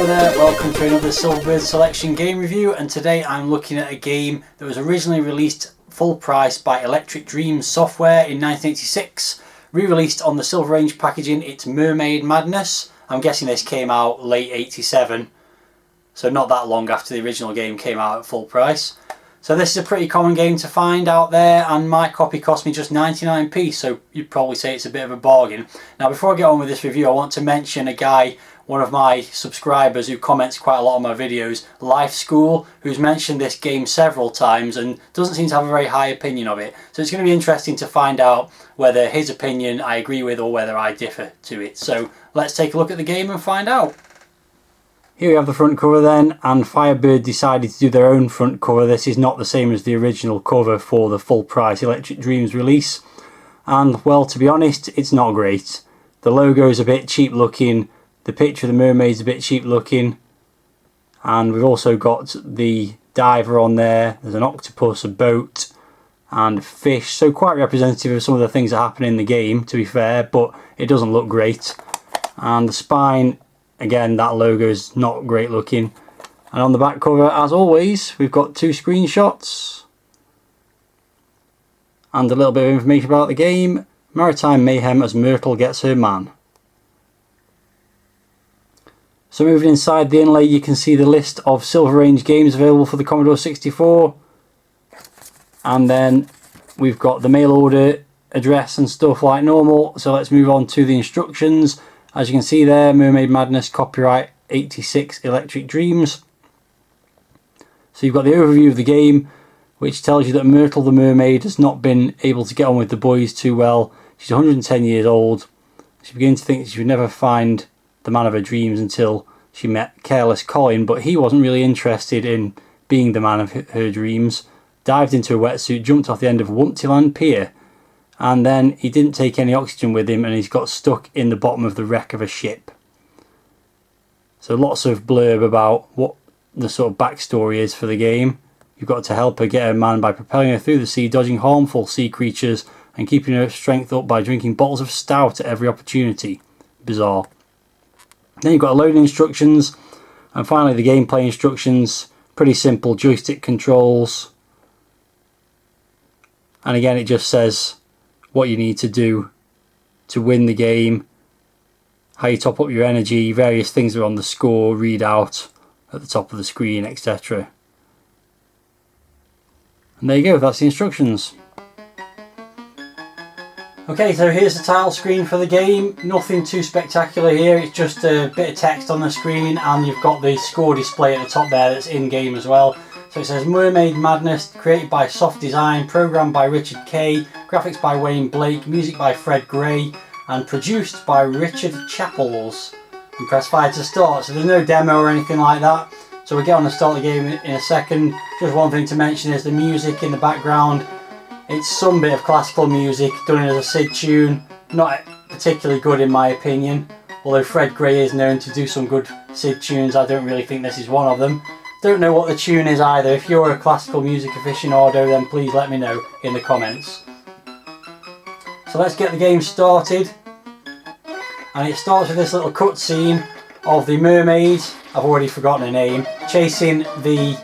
Hello there, welcome to another Silverbird Selection game review, and today I'm looking at a game that was originally released full price by Electric Dreams Software in 1986, re-released on the Silver Range packaging. It's Mermaid Madness. I'm guessing this came out late 87, so not that long after the original game came out at full price. So this is a pretty common game to find out there, and my copy cost me just 99p, so you'd probably say it's a bit of a bargain. Now before I get on with this review, I want to mention a guy, one of my subscribers who comments quite a lot on my videos, Life School, who's mentioned this game several times and doesn't seem to have a very high opinion of it. So it's going to be interesting to find out whether his opinion I agree with or whether I differ to it. So let's take a look at the game and find out. Here we have the front cover then, and Firebird decided to do their own front cover. This is not the same as the original cover for the full price Electric Dreams release. And well, to be honest, it's not great. The logo is a bit cheap looking. The picture of the mermaid's a bit cheap looking, and we've also got the diver on there. There's an octopus, a boat, and fish, so quite representative of some of the things that happen in the game, to be fair, but it doesn't look great. And the spine, again, that logo is not great looking. And on the back cover, as always, we've got two screenshots and a little bit of information about the game. Maritime mayhem as Myrtle gets her man. So moving inside the inlay, you can see the list of Silver Range games available for the Commodore 64. And then we've got the mail order address and stuff like normal. So let's move on to the instructions. As you can see there, Mermaid Madness, copyright 86 Electric Dreams. So you've got the overview of the game, which tells you that Myrtle the mermaid has not been able to get on with the boys too well. She's 110 years old. She begins to think that she would never find the man of her dreams until she met careless Colin, but he wasn't really interested in being the man of her dreams. Dived into a wetsuit, jumped off the end of Wumptyland Pier, and then he didn't take any oxygen with him and he's got stuck in the bottom of the wreck of a ship. So lots of blurb about what the sort of backstory is for the game. You've got to help her get her man by propelling her through the sea, dodging harmful sea creatures and keeping her strength up by drinking bottles of stout at every opportunity. Bizarre. Then you've got loading instructions, and finally the gameplay instructions. Pretty simple joystick controls, and again it just says what you need to do to win the game, how you top up your energy, various things are on the score readout at the top of the screen, etc. And there you go, that's the instructions. Okay, so here's the title screen for the game. Nothing too spectacular here, it's just a bit of text on the screen, and you've got the score display at the top there that's in game as well. So it says Mermaid Madness, created by Soft Design, programmed by Richard Kay, graphics by Wayne Blake, music by Fred Gray, and produced by Richard Chappells. And press fire to start. So there's no demo or anything like that. So we'll get on to start the game in a second. Just one thing to mention is the music in the background. It's some bit of classical music done as a SID tune, not particularly good in my opinion, although Fred Gray is known to do some good SID tunes. I don't really think this is one of them. Don't know what the tune is either. If you're a classical music aficionado, then please let me know in the comments. So let's get the game started, and it starts with this little cutscene of the mermaid, I've already forgotten her name, chasing the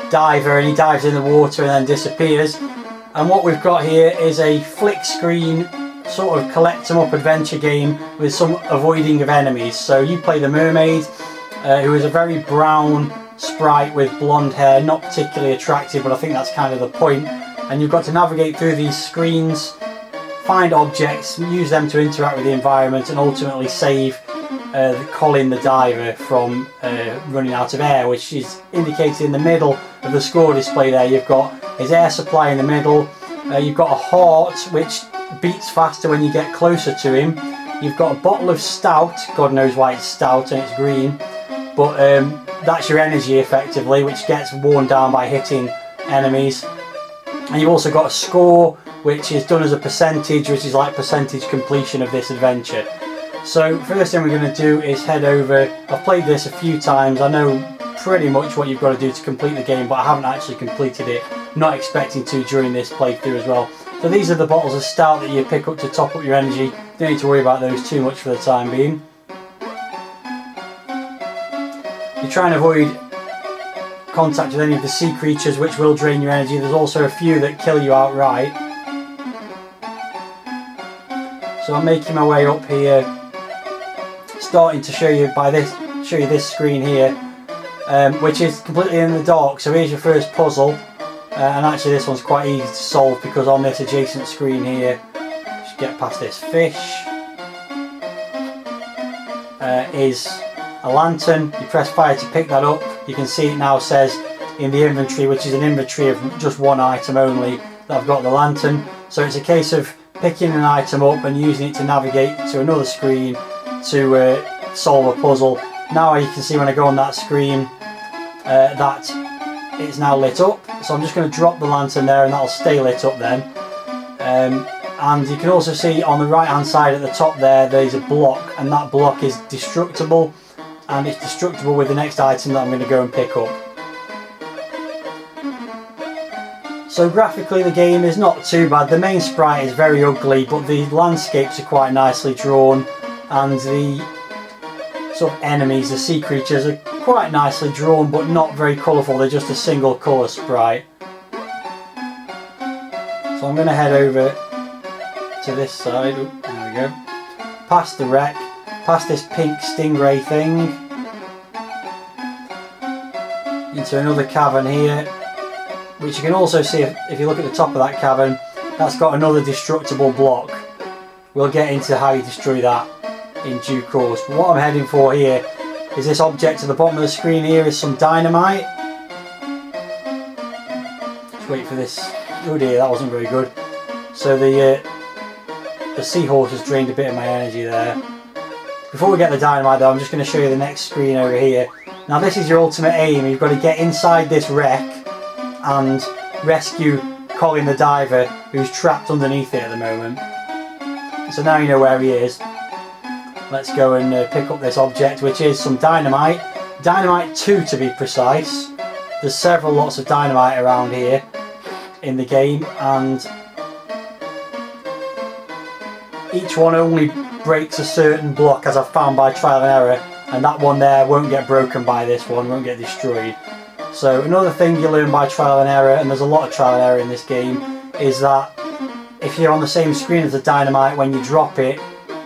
diver, and he dives in the water and then disappears. And what we've got here is a flick screen sort of collect 'em up adventure game with some avoiding of enemies. So you play the mermaid, who is a very brown sprite with blonde hair, not particularly attractive, but I think that's kind of the point. And you've got to navigate through these screens, find objects, use them to interact with the environment, and ultimately save Colin the diver from running out of air, which is indicated in the middle of the score display there. You've got his air supply in the middle, you've got a heart which beats faster when you get closer to him, you've got a bottle of stout, God knows why it's stout and it's green, but that's your energy effectively, which gets worn down by hitting enemies. And you've also got a score which is done as a percentage, which is like percentage completion of this adventure. So first thing we're going to do is head over. I've played this a few times, I know pretty much what you've got to do to complete the game, but I haven't actually completed it, not expecting to during this playthrough as well. So these are the bottles of stout that you pick up to top up your energy. Don't need to worry about those too much for the time being. You try and avoid contact with any of the sea creatures, which will drain your energy. There's also a few that kill you outright. So I'm making my way up here, starting to show you this screen here, which is completely in the dark. So here's your first puzzle, and actually this one's quite easy to solve because on this adjacent screen here, just get past this fish, is a lantern. You press fire to pick that up. You can see it now says in the inventory, which is an inventory of just one item only, that I've got the lantern. So it's a case of picking an item up and using it to navigate to another screen to solve a puzzle. Now you can see when I go on that screen that it's now lit up. So I'm just going to drop the lantern there and that'll stay lit up then. And you can also see on the right hand side at the top there's a block, and that block is destructible, and it's destructible with the next item that I'm going to go and pick up. So graphically the game is not too bad. The main sprite is very ugly, but the landscapes are quite nicely drawn, and the sort of enemies, the sea creatures, are quite nicely drawn but not very colourful. They're just a single colour sprite. So I'm going to head over to this side. Ooh, there we go. Past the wreck, past this pink stingray thing, into another cavern here, which you can also see if you look at the top of that cavern, that's got another destructible block. We'll get into how you destroy that in due course. But what I'm heading for here is this object at the bottom of the screen here is some dynamite. Just wait for this. Oh dear, that wasn't very good. So the seahorse has drained a bit of my energy there. Before we get the dynamite though, I'm just going to show you the next screen over here. Now this is your ultimate aim. You've got to get inside this wreck and rescue Colin the diver, who's trapped underneath it at the moment. So now you know where he is. Let's go and pick up this object, which is some dynamite. Dynamite 2 to be precise. There's several lots of dynamite around here in the game, and each one only breaks a certain block, as I've found by trial and error, and that one there won't get broken by this one, won't get destroyed. So another thing you learn by trial and error, and there's a lot of trial and error in this game, is that if you're on the same screen as the dynamite, when you drop it,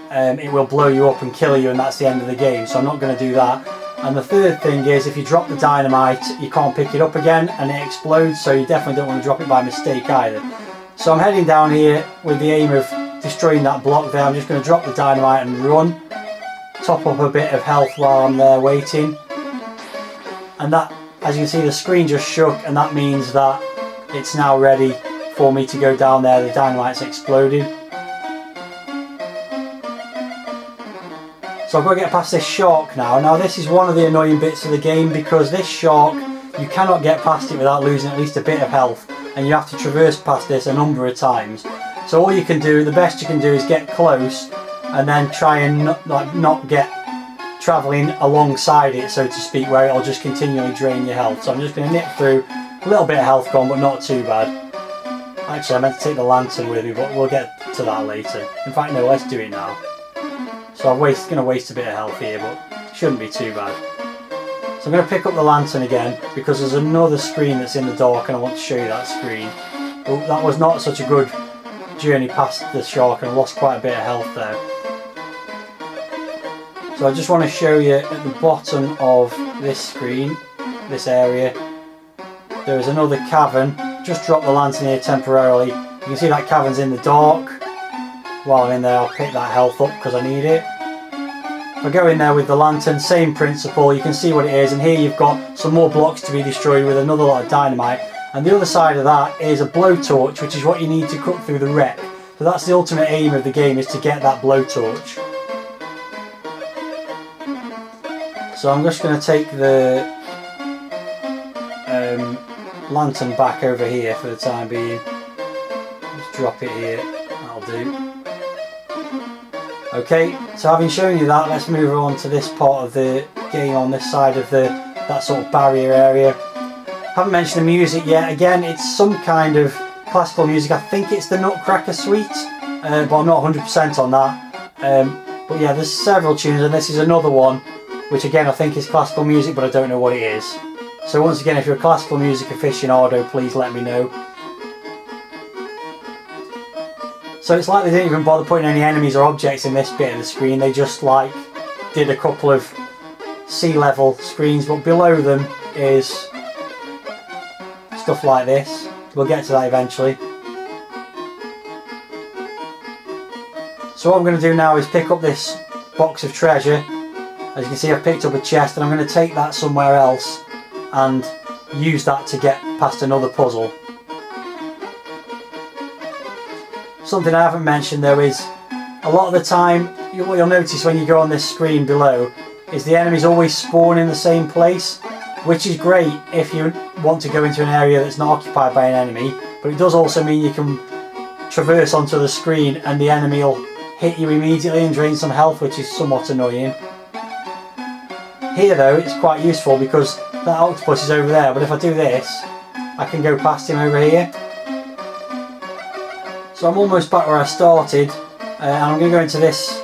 it will blow you up and kill you, and that's the end of the game. So I'm not going to do that. And the third thing is, if you drop the dynamite, you can't pick it up again and it explodes, so you definitely don't want to drop it by mistake either. So I'm heading down here with the aim of destroying that block there. I'm just going to drop the dynamite and run, top up a bit of health while I'm there waiting. And that, as you can see, the screen just shook, and that means that it's now ready for me to go down there. The dynamite's exploded. So I've got to get past this shark now. Now this is one of the annoying bits of the game, because this shark, you cannot get past it without losing at least a bit of health, and you have to traverse past this a number of times. So all you can do, the best you can do, is get close and then try and not get travelling alongside it, so to speak, where it'll just continually drain your health. So I'm just going to nip through, a little bit of health gone, but not too bad. Actually, I meant to take the lantern with me, but we'll get to that later. In fact, no, let's do it now. So I'm going to waste a bit of health here, but shouldn't be too bad. So I'm going to pick up the lantern again, because there's another screen that's in the dark and I want to show you that screen. Oh, that was not such a good journey past the shark, and I lost quite a bit of health there. So I just want to show you at the bottom of this screen, this area, there is another cavern. Just drop the lantern here temporarily. You can see that cavern's in the dark. While I'm in there, I'll pick that health up because I need it. If I go in there with the lantern, same principle, you can see what it is, and here you've got some more blocks to be destroyed with another lot of dynamite, and the other side of that is a blowtorch, which is what you need to cut through the wreck. So that's the ultimate aim of the game, is to get that blowtorch. So I'm just going to take the lantern back over here for the time being. Just drop it here, that'll do. Okay, so having shown you that, let's move on to this part of the game on this side of that sort of barrier area. Haven't mentioned the music yet. Again, it's some kind of classical music. I think it's the Nutcracker Suite, but I'm not 100% on that. But yeah, there's several tunes, and this is another one which again I think is classical music, but I don't know what it is. So once again, if you're a classical music aficionado, please let me know. So it's like they didn't even bother putting any enemies or objects in this bit of the screen, they just like did a couple of sea level screens, but below them is stuff like this. We'll get to that eventually. So what I'm going to do now is pick up this box of treasure. As you can see, I've picked up a chest, and I'm going to take that somewhere else and use that to get past another puzzle. Something I haven't mentioned though is, a lot of the time, what you'll notice when you go on this screen below is the enemies always spawn in the same place, which is great if you want to go into an area that's not occupied by an enemy, but it does also mean you can traverse onto the screen and the enemy will hit you immediately and drain some health, which is somewhat annoying. Here though, it's quite useful because that octopus is over there, but if I do this, I can go past him over here. So I'm almost back where I started, and I'm going to go into this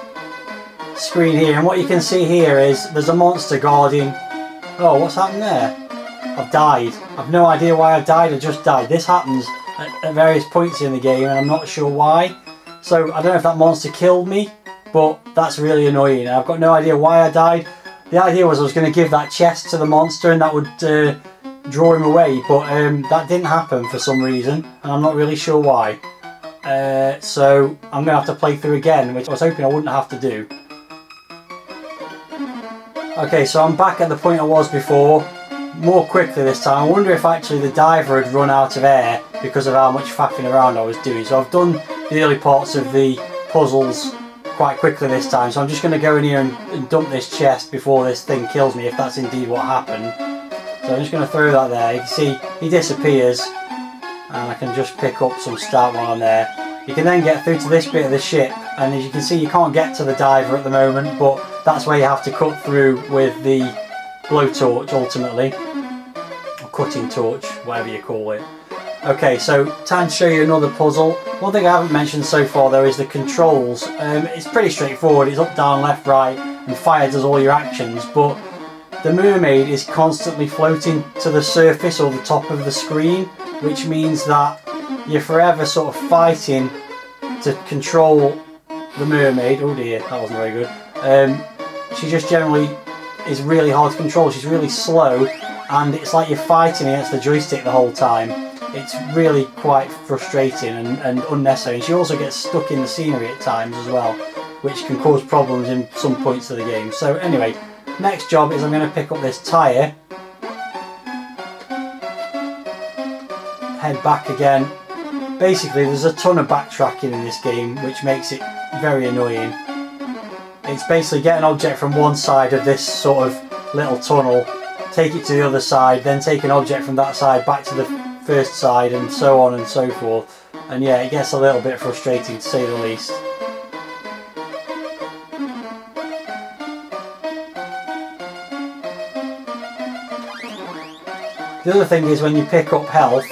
screen here, and what you can see here is there's a monster guarding. Oh, what's happened there? I've died. I've no idea why I died, I just died. This happens at various points in the game and I'm not sure why. So I don't know if that monster killed me, but that's really annoying. I've got no idea why I died. The idea was I was going to give that chest to the monster and that would draw him away, but that didn't happen for some reason, and I'm not really sure why. So I'm going to have to play through again, which I was hoping I wouldn't have to do. Okay, so I'm back at the point I was before, more quickly this time. I wonder if actually the diver had run out of air because of how much faffing around I was doing. So I've done the early parts of the puzzles quite quickly this time, so I'm just going to go in here and dump this chest before this thing kills me, if that's indeed what happened. So I'm just going to throw that there. You can see he disappears, and I can just pick up some stat while I'm there. You can then get through to this bit of the ship, and as you can see you can't get to the diver at the moment, but that's where you have to cut through with the blowtorch ultimately, or cutting torch, whatever you call it. Okay, so time to show you another puzzle. One thing I haven't mentioned so far though is the controls. It's pretty straightforward, it's up, down, left, right, and fire does all your actions, but the mermaid is constantly floating to the surface or the top of the screen, which means that you're forever sort of fighting to control the mermaid. Oh dear, that wasn't very good. She just generally is really hard to control. She's really slow, and it's like you're fighting against the joystick the whole time. It's really quite frustrating and unnecessary. She also gets stuck in the scenery at times as well, which can cause problems in some points of the game. So anyway, next job is I'm going to pick up this tyre, head back again. Basically there's a ton of backtracking in this game, which makes it very annoying. It's basically get an object from one side of this sort of little tunnel, take it to the other side, then take an object from that side back to the first side, and so on and so forth. And yeah, it gets a little bit frustrating to say the least. The other thing is when you pick up health,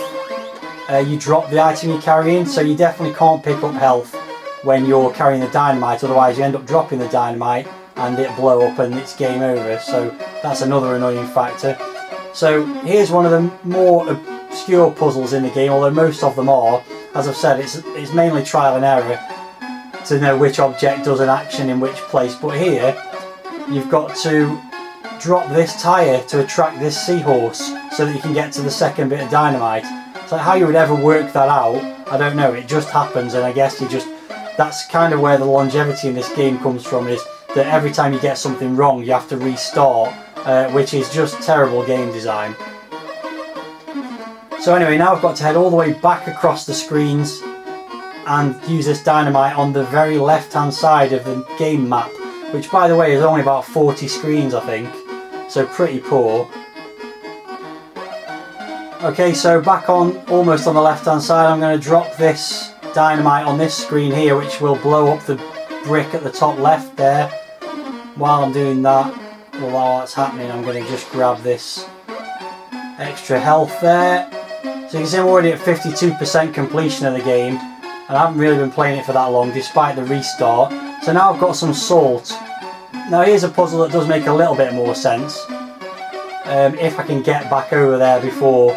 you drop the item you're carrying, so you definitely can't pick up health when you're carrying the dynamite, otherwise you end up dropping the dynamite and it blow up and it's game over. So that's another annoying factor. So here's one of the more obscure puzzles in the game, although most of them are. As I've said, it's mainly trial and error to know which object does an action in which place, but here you've got to drop this tyre to attract this seahorse so that you can get to the second bit of dynamite. So how you would ever work that out, I don't know, it just happens, and I guess that's kind of where the longevity in this game comes from, is that every time you get something wrong you have to restart, which is just terrible game design. So anyway, now I've got to head all the way back across the screens and use this dynamite on the very left hand side of the game map, which by the way is only about 40 screens I think, so pretty poor. Okay, so back on, almost on the left hand side, I'm going to drop this dynamite on this screen here, which will blow up the brick at the top left there. While I'm doing that, well, while that's happening, I'm going to just grab this extra health there. So you can see I'm already at 52% completion of the game, and I haven't really been playing it for that long despite the restart. So now I've got some salt Now here's a puzzle that does make a little bit more sense. If I can get back over there before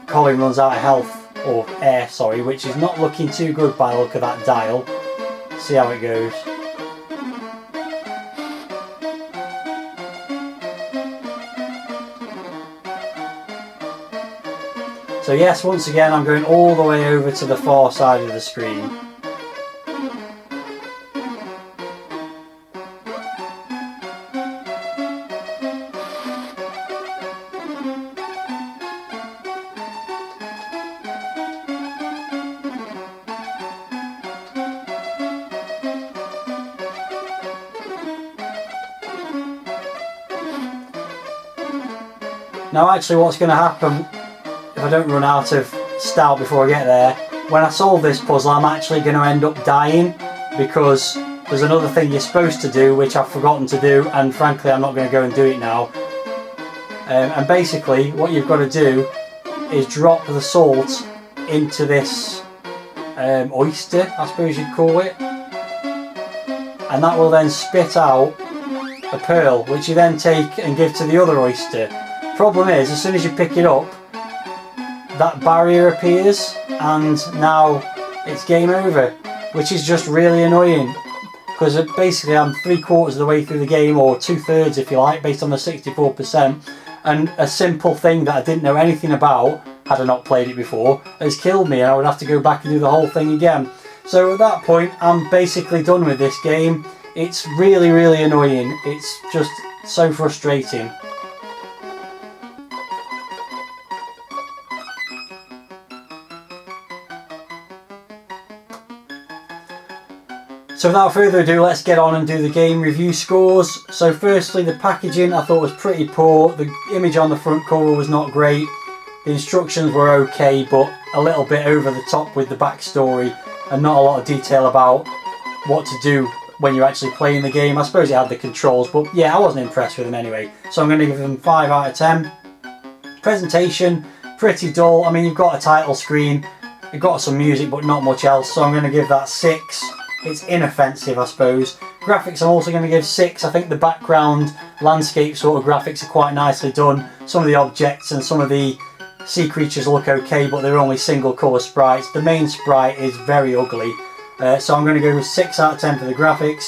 Colin runs out of health, or air, sorry, which is not looking too good by the look of that dial. See how it goes. So yes, once again I'm going all the way over to the far side of the screen. Now actually what's going to happen if I don't run out of stout before I get there, when I solve this puzzle I'm actually going to end up dying, because there's another thing you're supposed to do which I've forgotten to do, and frankly I'm not going to go and do it now. And basically what you've got to do is drop the salt into this oyster, I suppose you'd call it, and that will then spit out a pearl which you then take and give to the other oyster. Problem is, as soon as you pick it up, that barrier appears and now it's game over, which is just really annoying, because basically I'm 3/4 of the way through the game, or 2/3 if you like, based on the 64%, and a simple thing that I didn't know anything about, had I not played it before, has killed me and I would have to go back and do the whole thing again. So at that point I'm basically done with this game. It's really, really annoying. It's just so frustrating. So without further ado, let's get on and do the game review scores. So firstly, the packaging I thought was pretty poor. The image on the front cover was not great. The instructions were okay, but a little bit over the top with the backstory and not a lot of detail about what to do when you're actually playing the game. I suppose it had the controls, but yeah, I wasn't impressed with them anyway. So I'm going to give them 5 out of 10. Presentation, pretty dull. I mean, you've got a title screen, you've got some music, but not much else. So I'm going to give that 6. It's inoffensive, I suppose. Graphics I'm also going to give 6. I think the background landscape sort of graphics are quite nicely done. Some of the objects and some of the sea creatures look okay, but they're only single colour sprites. The main sprite is very ugly. So I'm going to go with 6 out of 10 for the graphics.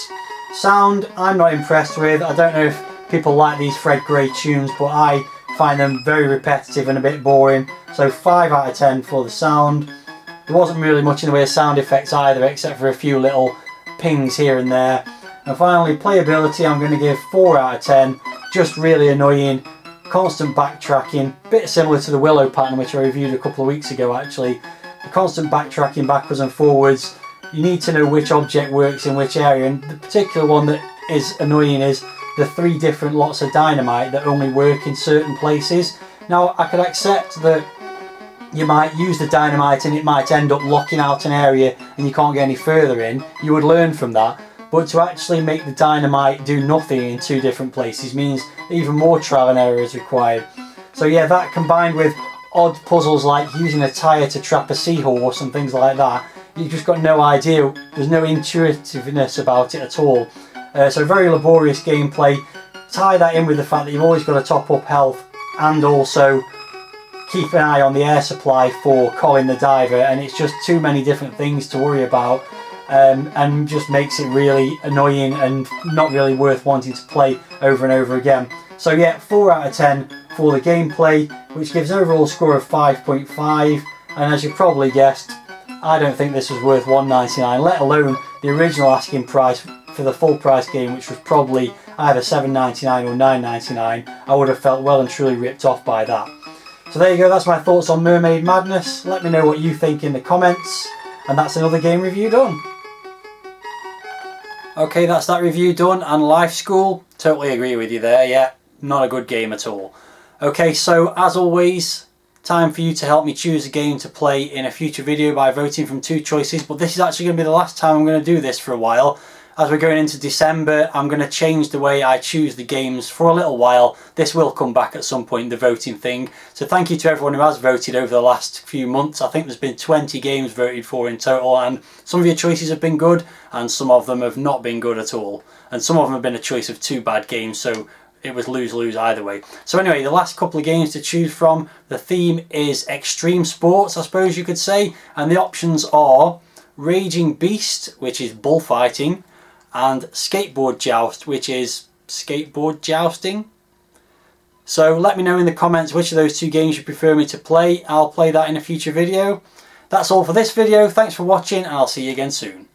Sound, I'm not impressed with. I don't know if people like these Fred Gray tunes, but I find them very repetitive and a bit boring. So 5 out of 10 for the sound. There wasn't really much in the way of sound effects either, except for a few little pings here and there. And finally, playability, I'm going to give 4 out of 10. Just really annoying. Constant backtracking, bit similar to the Willow pattern, which I reviewed a couple of weeks ago actually. The constant backtracking backwards and forwards. You need to know which object works in which area, and the particular one that is annoying is the 3 different lots of dynamite that only work in certain places. Now, I could accept that you might use the dynamite and it might end up locking out an area and you can't get any further in. You would learn from that. But to actually make the dynamite do nothing in 2 different places means even more trial and error is required. So yeah, that combined with odd puzzles like using a tyre to trap a seahorse and things like that, you've just got no idea. There's no intuitiveness about it at all. So very laborious gameplay. Tie that in with the fact that you've always got to top up health and also keep an eye on the air supply for Colin the diver, and it's just too many different things to worry about, and just makes it really annoying and not really worth wanting to play over and over again. So yeah, 4 out of 10 for the gameplay, which gives an overall score of 5.5, and as you probably guessed, I don't think this was worth $1.99, let alone the original asking price for the full price game, which was probably either $7.99 or $9.99. I would have felt well and truly ripped off by that. So there you go, that's my thoughts on Mermaid Madness. Let me know what you think in the comments, and that's another game review done. Okay, that's that review done, and Life School, totally agree with you there, yeah, not a good game at all. Okay, so as always, time for you to help me choose a game to play in a future video by voting from 2 choices, but this is actually going to be the last time I'm going to do this for a while. as we're going into December, I'm going to change the way I choose the games for a little while. This will come back at some point, the voting thing. So thank you to everyone who has voted over the last few months. I think there's been 20 games voted for in total, and some of your choices have been good and some of them have not been good at all. And some of them have been a choice of 2 bad games, so it was lose-lose either way. So anyway, the last couple of games to choose from, the theme is extreme sports, I suppose you could say, and the options are Raging Beast, which is bullfighting, and Skateboard Joust, which is skateboard jousting. So let me know in the comments which of those 2 games you prefer me to play. I'll play that in a future video. That's all for this video. Thanks for watching, and I'll see you again soon.